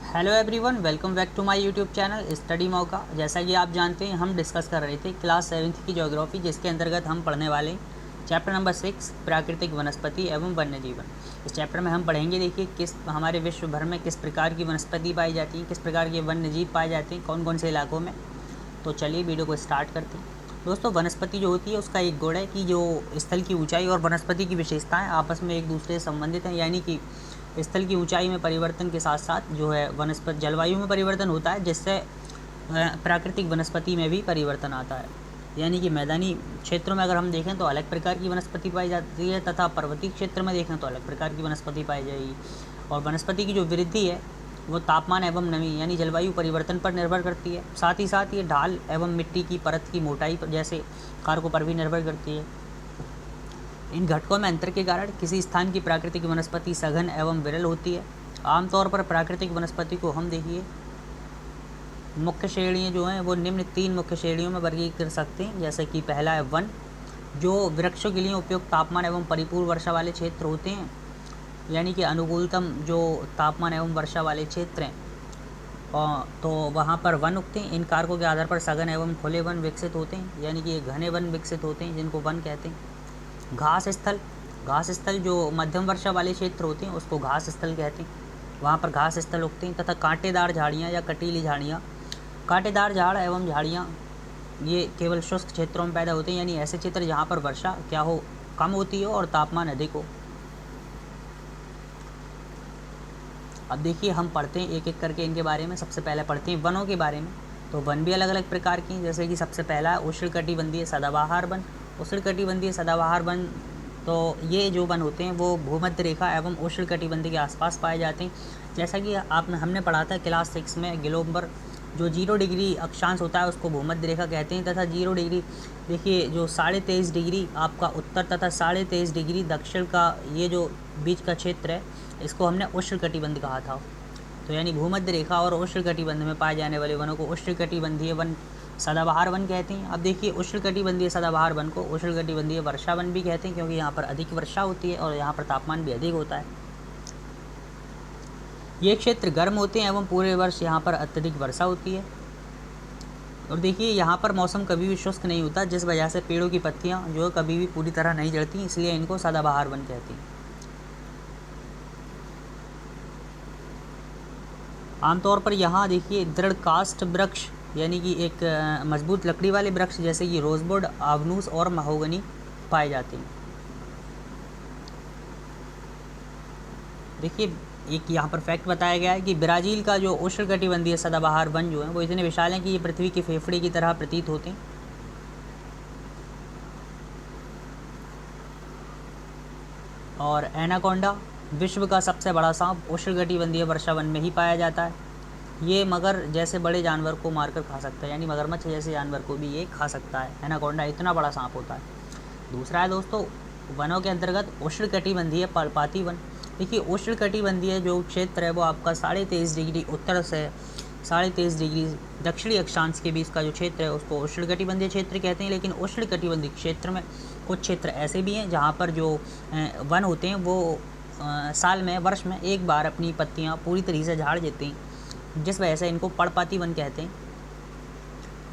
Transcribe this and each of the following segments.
Hello everyone, welcome back to my YouTube channel study मौका। जैसा कि आप जानते हैं, हम डिस्कस कर रहे थे क्लास 7th की ज्योग्राफी, जिसके अंतर्गत हम पढ़ने वाले हैं चैप्टर नंबर 6 प्राकृतिक वनस्पति एवं वन्य जीवन। इस चैप्टर में हम पढ़ेंगे, देखिए, किस हमारे विश्व भर में किस प्रकार की वनस्पति पाई जाती है, किस प्रकार के वन्य जीव पाए जाते हैं, कौन कौन से इलाकों में। तो चलिए वीडियो को स्टार्ट करते हैं। दोस्तों, वनस्पति जो होती है उसका एक गुण है कि जो स्थल की ऊंचाई और वनस्पति की विशेषताएं आपस में एक दूसरे से संबंधित हैं, यानी कि स्थल की ऊंचाई में परिवर्तन के साथ साथ जो है वनस्पति जलवायु में परिवर्तन होता है, जिससे प्राकृतिक वनस्पति में भी परिवर्तन आता है। यानी कि मैदानी क्षेत्रों में अगर हम देखें तो अलग प्रकार की वनस्पति पाई जाती है, तथा पर्वतीय क्षेत्र में देखें तो अलग प्रकार की वनस्पति पाई जाएगी। और वनस्पति की जो वृद्धि है वो तापमान एवं नमी यानी जलवायु परिवर्तन पर निर्भर करती है। साथ ही साथ ये ढाल एवं मिट्टी की परत की मोटाई जैसे कारकों पर भी निर्भर करती है। इन घटकों में अंतर के कारण किसी स्थान की प्राकृतिक वनस्पति सघन एवं विरल होती है। आमतौर पर प्राकृतिक वनस्पति को हम देखिए मुख्य श्रेणियाँ जो हैं वो निम्न 3 मुख्य श्रेणियों में वर्गीकृत कर सकते हैं। जैसे कि पहला है वन, जो वृक्षों के लिए उपयुक्त तापमान एवं परिपूर्ण वर्षा वाले क्षेत्र होते हैं, यानी कि अनुकूलतम जो तापमान एवं वर्षा वाले क्षेत्र हैं तो वहाँ पर वन उगते हैं। इन कारकों के आधार पर सघन एवं खुले वन विकसित होते हैं, यानी कि घने वन विकसित होते हैं, जिनको वन कहते हैं। घास स्थल जो मध्यम वर्षा वाले क्षेत्र होते हैं उसको घास स्थल कहते हैं, वहाँ पर घास स्थल उगते हैं। तथा कांटेदार झाड़ियाँ या कटीली झाड़ियाँ, कांटेदार झाड़ एवं झाड़ियाँ ये केवल शुष्क क्षेत्रों में पैदा होते हैं, यानी ऐसे क्षेत्र जहाँ पर वर्षा क्या हो कम होती हो और तापमान अधिक हो। अब देखिए हम पढ़ते हैं एक एक करके इनके बारे में। सबसे पहले पढ़ते हैं वनों के बारे में। तो वन भी अलग अलग प्रकार की हैं, जैसे कि सबसे पहला है उष्णकटिबंधीय सदाबहार वन। उष्णकटिबंधीय सदाबहार वन, तो ये जो वन होते हैं वो भूमध्य रेखा एवं उष्णकटिबंध के आसपास पाए जाते हैं। जैसा कि हमने पढ़ा था क्लास 6 में, ग्लोब पर जो 0 डिग्री अक्षांश होता है उसको भूमध्य रेखा कहते हैं। तथा 0 डिग्री देखिए जो 23.5 डिग्री आपका उत्तर तथा 23.5 डिग्री दक्षिण का ये जो बीच का क्षेत्र है, इसको हमने उष्णकटिबंध कहा था। तो यानी भूमध्य रेखा और उष्णकटिबंध में पाए जाने वाले वनों को उष्णकटिबंधीय वन सदाबहार वन कहते हैं। अब देखिए उष्णकटिबंधीय सदाबहार वन को उष्णकटिबंधीय वर्षा वन भी कहते हैं, क्योंकि यहाँ पर अधिक वर्षा होती है और यहाँ पर तापमान भी अधिक होता है। ये क्षेत्र गर्म होते हैं एवं पूरे वर्ष यहाँ पर अत्यधिक वर्षा होती है। और देखिए यहाँ पर मौसम कभी भी शुष्क नहीं होता, जिस वजह से पेड़ों की पत्तियाँ जो कभी भी पूरी तरह नहीं जलती, इसलिए इनको सदाबहार वन कहते हैं। आमतौर पर यहाँ देखिए दृढ़ काष्ठ वृक्ष, यानी कि एक मजबूत लकड़ी वाले वृक्ष जैसे कि रोजवुड, आवनूस और महोगनी पाए जाते हैं। देखिए एक यहाँ पर फैक्ट बताया गया है कि ब्राज़ील का जो उष्णकटिबंधीय सदाबहार वन जो है वो इतने विशाल हैं कि ये पृथ्वी के फेफड़े की तरह प्रतीत होते हैं। और एनाकोंडा विश्व का सबसे बड़ा सांप उष्णकटिबंधीय वर्षा वन में ही पाया जाता है। ये मगर जैसे बड़े जानवर को मारकर खा सकता है, यानी मगरमच्छ जैसे जानवर को भी ये खा सकता है। एनाकोंडा इतना बड़ा सांप होता है। दूसरा है दोस्तों वनों के अंतर्गत उष्णकटिबंधीय पर्णपाती वन। देखिए उष्णकटिबंधीय जो क्षेत्र है वो आपका 23.5 डिग्री उत्तर से 23.5 डिग्री दक्षिणी अक्षांश के बीच का जो क्षेत्र है उसको उष्णकटिबंधीय क्षेत्र कहते हैं। लेकिन उष्णकटिबंधीय क्षेत्र में कुछ क्षेत्र ऐसे भी हैं जहाँ पर जो वन होते हैं वो साल में वर्ष में एक बार अपनी पत्तियाँ पूरी तरीके से झाड़ देते हैं, जिस वजह से इनको पर्णपाती वन कहते हैं,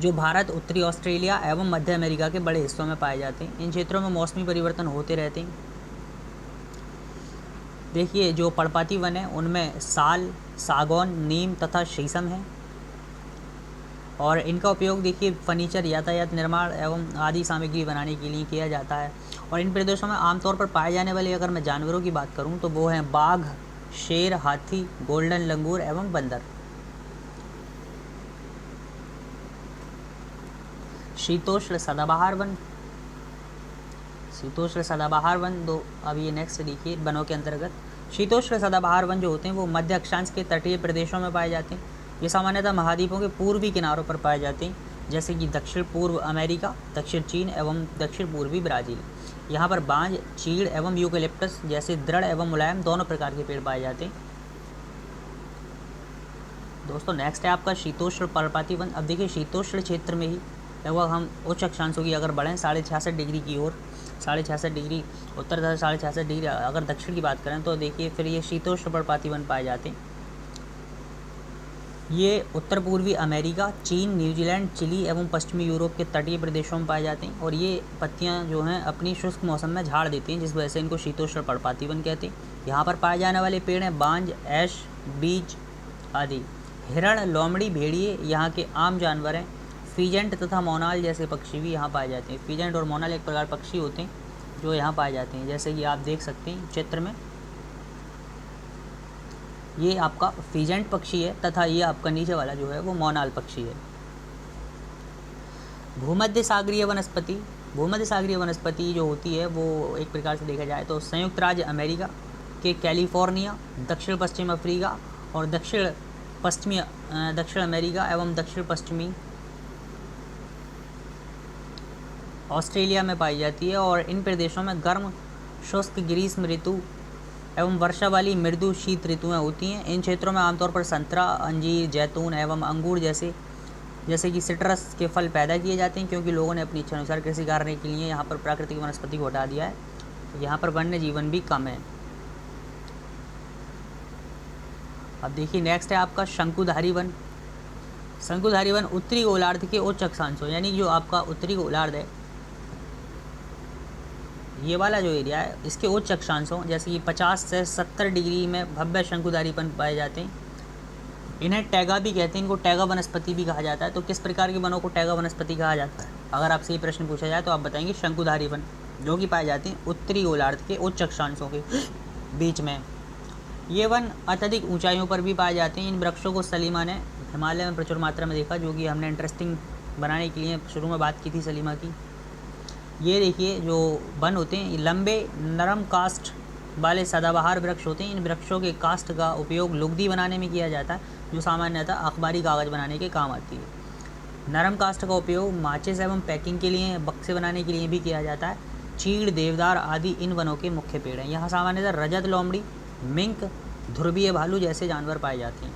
जो भारत, उत्तरी ऑस्ट्रेलिया एवं मध्य अमेरिका के बड़े हिस्सों में पाए जाते हैं। इन क्षेत्रों में मौसमी परिवर्तन होते रहते हैं। देखिए जो पर्णपाती वन है उनमें साल, सागौन, नीम तथा शीशम है। और इनका उपयोग देखिए फर्नीचर, यातायात निर्माण एवं आदि सामग्री बनाने के लिए किया जाता है। और इन प्रदेशों में आमतौर पर पाए जाने वाले अगर मैं जानवरों की बात करूं तो वो हैं बाघ, शेर, हाथी, गोल्डन लंगूर एवं बंदर। शीतोष्ण सदाबहार वन, शीतोष्ण सदाबहार वन दो। अब ये नेक्स्ट देखिए वनों के अंतर्गत शीतोष्ण सदाबहार वन जो होते हैं वो मध्य अक्षांश के तटीय प्रदेशों में पाए जाते हैं। ये सामान्यतः महाद्वीपों के पूर्वी किनारों पर पाए जाते हैं, जैसे कि दक्षिण पूर्व अमेरिका, दक्षिण चीन एवं दक्षिण पूर्वी ब्राज़ील। यहाँ पर बांज, चीड़ एवं यूकेलिप्टस जैसे दृढ़ एवं मुलायम दोनों प्रकार के पेड़ पाए जाते हैं। दोस्तों नेक्स्ट है आपका शीतोष्ण पर्णपाती वन। अब देखिए शीतोष्ण क्षेत्र में ही लगभग हम उच्च अक्षांशों की अगर बढ़ें 66.5 डिग्री की ओर, 66.5 डिग्री उत्तर तथा 66.5 डिग्री अगर दक्षिण की बात करें तो देखिए फिर ये शीतोष्ण पर्णपाती वन पाए जाते हैं। ये उत्तर पूर्वी अमेरिका, चीन, न्यूजीलैंड, चिली एवं पश्चिमी यूरोप के तटीय प्रदेशों में पाए जाते हैं। और ये पत्तियां जो हैं अपनी शुष्क मौसम में झाड़ देती हैं, जिस वजह से इनको शीतोष्ण पर्णपाती वन कहते हैं। यहाँ पर पाए जाने वाले पेड़ हैं बांज, ऐश, बीज आदि। हिरण, लोमड़ी, भेड़िए यहाँ के आम जानवर हैं। फीजेंट तथा मोनाल जैसे पक्षी भी यहाँ पाए जाते हैं। फीजेंट और मोनाल एक प्रकार पक्षी होते हैं जो यहाँ पाए जाते हैं, जैसे कि आप देख सकते हैं चित्र में। ये आपका फीजेंट पक्षी है तथा ये आपका नीचे वाला जो है वो मोनाल पक्षी है। भूमध्य सागरीय वनस्पति। भूमध्य सागरीय वनस्पति जो होती है वो एक प्रकार से देखा जाए तो संयुक्त राज्य अमेरिका के कैलिफोर्निया, दक्षिण पश्चिम अफ्रीका और दक्षिण अमेरिका एवं दक्षिण पश्चिमी ऑस्ट्रेलिया में पाई जाती है। और इन प्रदेशों में गर्म शुष्क ग्रीष्म ऋतु एवं वर्षा वाली मृदु शीत ऋतुएं होती हैं। इन क्षेत्रों में आमतौर पर संतरा, अंजीर, जैतून एवं अंगूर जैसे कि सिट्रस के फल पैदा किए जाते हैं, क्योंकि लोगों ने अपनी इच्छा अनुसार कृषि करने के लिए यहाँ पर प्राकृतिक वनस्पति को हटा दिया है। यहाँ पर वन्य जीवन भी कम है। अब देखिए नेक्स्ट है आपका शंकुधारी वन। शंकुधारी वन उत्तरी गोलार्ध के उच्च अक्षांशों, यानी जो आपका उत्तरी गोलार्ध है ये वाला जो एरिया है इसके उच्च अक्षांशों जैसे कि 50 से 70 डिग्री में भव्य शंकुधारी वन पाए जाते हैं। इन्हें टैगा भी कहते हैं, इनको टैगा वनस्पति भी कहा जाता है। तो किस प्रकार के वनों को टैगा वनस्पति कहा जाता है, अगर आपसे ये प्रश्न पूछा जाए तो आप बताएंगे शंकुधारी वन, जो कि पाए जाते हैं उत्तरी गोलार्ध के उच्च अक्षांशों के बीच में। ये वन अत्यधिक ऊंचाइयों पर भी पाए जाते हैं। इन वृक्षों को सलीमा ने हिमालय में प्रचुर मात्रा में देखा, जो कि हमने इंटरेस्टिंग बनाने के लिए शुरू में बात की थी सलीमा की। ये देखिए जो वन होते हैं लंबे नरम कास्ट वाले सदाबहार वृक्ष होते हैं। इन वृक्षों के कास्ट का उपयोग लुगदी बनाने में किया जाता है, जो सामान्यतः अखबारी कागज़ बनाने के काम आती है। नरम कास्ट का उपयोग माचिस एवं पैकिंग के लिए, बक्से बनाने के लिए भी किया जाता है। चीड़, देवदार आदि इन वनों के मुख्य पेड़ हैं। यहाँ सामान्यतः रजत लोमड़ी, मिंक, ध्रुवीय भालू जैसे जानवर पाए जाते हैं।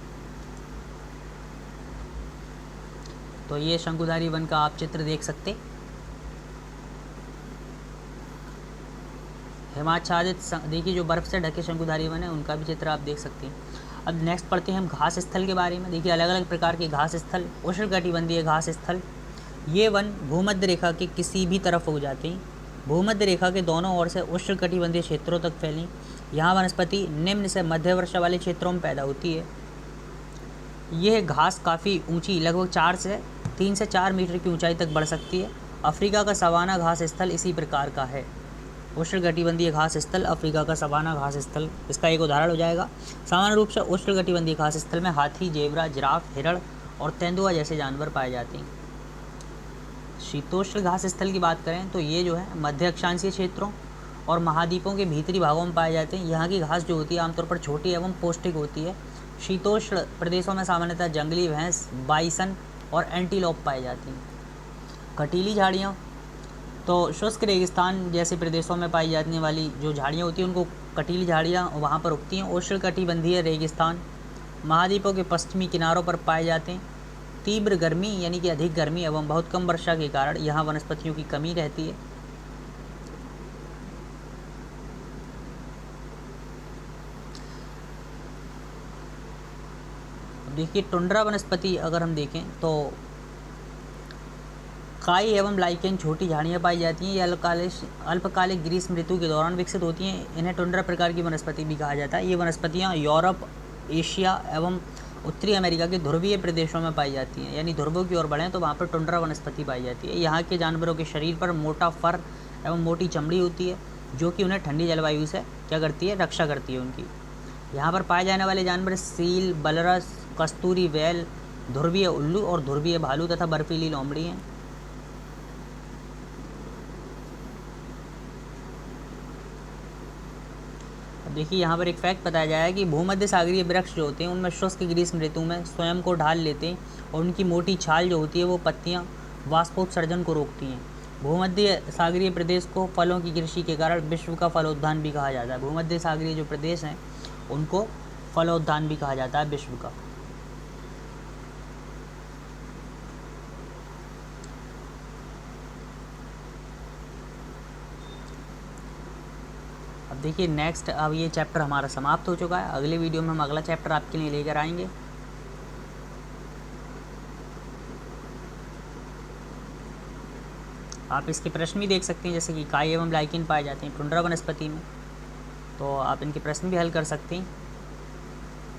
तो ये शंकुधारी वन का आप चित्र देख सकते। हिमाच्छादित देखिए जो बर्फ़ से ढके शंकुधारी वन है उनका भी चित्र आप देख सकते हैं। अब नेक्स्ट पढ़ते हैं हम घास स्थल के बारे में। देखिए अलग अलग प्रकार के घास स्थल। उष्णकटिबंधीय घास स्थल, ये वन भूमध्य रेखा के किसी भी तरफ उग जाते हैं। भूमध्य रेखा के दोनों ओर से उष्णकटिबंधीय क्षेत्रों तक फैली। यहाँ वनस्पति निम्न से मध्य वर्षा वाले क्षेत्रों में पैदा होती है। यह घास काफ़ी ऊंची, लगभग 3 से 4 मीटर की ऊंचाई तक बढ़ सकती है। अफ्रीका का सवाना घास स्थल इसी प्रकार का है। उष्णकटिबंधीय घास स्थल अफ्रीका का सवाना घास स्थल इसका एक उदाहरण हो जाएगा। सामान्य रूप से उष्णकटिबंधीय घास स्थल में हाथी, जेबरा, जिराफ, हिरण और तेंदुआ जैसे जानवर पाए जाते हैं। शीतोष्ण घास स्थल की बात करें तो ये जो है मध्य अक्षांशीय क्षेत्रों और महाद्वीपों के भीतरी भागों में पाए जाते हैं। यहाँ की घास जो होती है आमतौर पर छोटी एवं पौष्टिक होती है। शीतोष्ण प्रदेशों में सामान्यतः जंगली भैंस, बाइसन और एंटीलोप पाए जाती हैं। कटीली झाड़ियाँ, तो शुष्क रेगिस्तान जैसे प्रदेशों में पाई जाने वाली जो झाड़ियाँ होती हैं उनको कटीली झाड़ियाँ वहाँ पर उगती हैं। उष्णकटिबंधीय रेगिस्तान महाद्वीपों के पश्चिमी किनारों पर पाए जाते हैं। तीव्र गर्मी यानी कि अधिक गर्मी एवं बहुत कम वर्षा के कारण यहाँ वनस्पतियों की कमी रहती है। देखिए टुंड्रा वनस्पति अगर हम देखें तो काई एवं लाइकेन छोटी झाड़ियाँ पाई जाती हैं। ये अल्पकालिक ग्रीष्म ऋतु के दौरान विकसित होती हैं। इन्हें टुंड्रा प्रकार की वनस्पति भी कहा जाता है। ये वनस्पतियाँ यूरोप, एशिया एवं उत्तरी अमेरिका के ध्रुवीय प्रदेशों में पाई जाती हैं। यानी ध्रुवों की ओर बढ़ें तो वहाँ पर टुंड्रा वनस्पति पाई जाती है। यहाँ के जानवरों के शरीर पर मोटा फर एवं मोटी चमड़ी होती है, जो कि उन्हें ठंडी जलवायु से क्या करती है, रक्षा करती है उनकी। यहाँ पर पाए जाने वाले जानवर सील, बलरस, कस्तूरी वैल, ध्रुवीय उल्लू और ध्रुवीय भालू तथा बर्फीली लोमड़ी हैं। अब देखिए यहाँ पर एक फैक्ट बताया जाए है कि भूमध्य सागरीय वृक्ष जो होते हैं उनमें शुष्क ग्रीष्म ऋतु में स्वयं को ढाल लेते हैं और उनकी मोटी छाल जो होती है वो पत्तियाँ वाष्पोत्सर्जन को रोकती हैं। भूमध्य सागरीय प्रदेश को फलों की कृषि के कारण विश्व का फलोद्यान भी कहा जाता है। भूमध्य सागरीय जो प्रदेश हैं उनको फलोद्यान भी कहा जाता है विश्व का। अब देखिए नेक्स्ट, अब ये चैप्टर हमारा समाप्त हो चुका है। अगले वीडियो में हम अगला चैप्टर आपके लिए लेकर आएंगे। आप इसके प्रश्न भी देख सकते हैं, जैसे कि काई एवं लाइकिन पाए जाते हैं टुंड्रा वनस्पति में, तो आप इनके प्रश्न भी हल कर सकते हैं।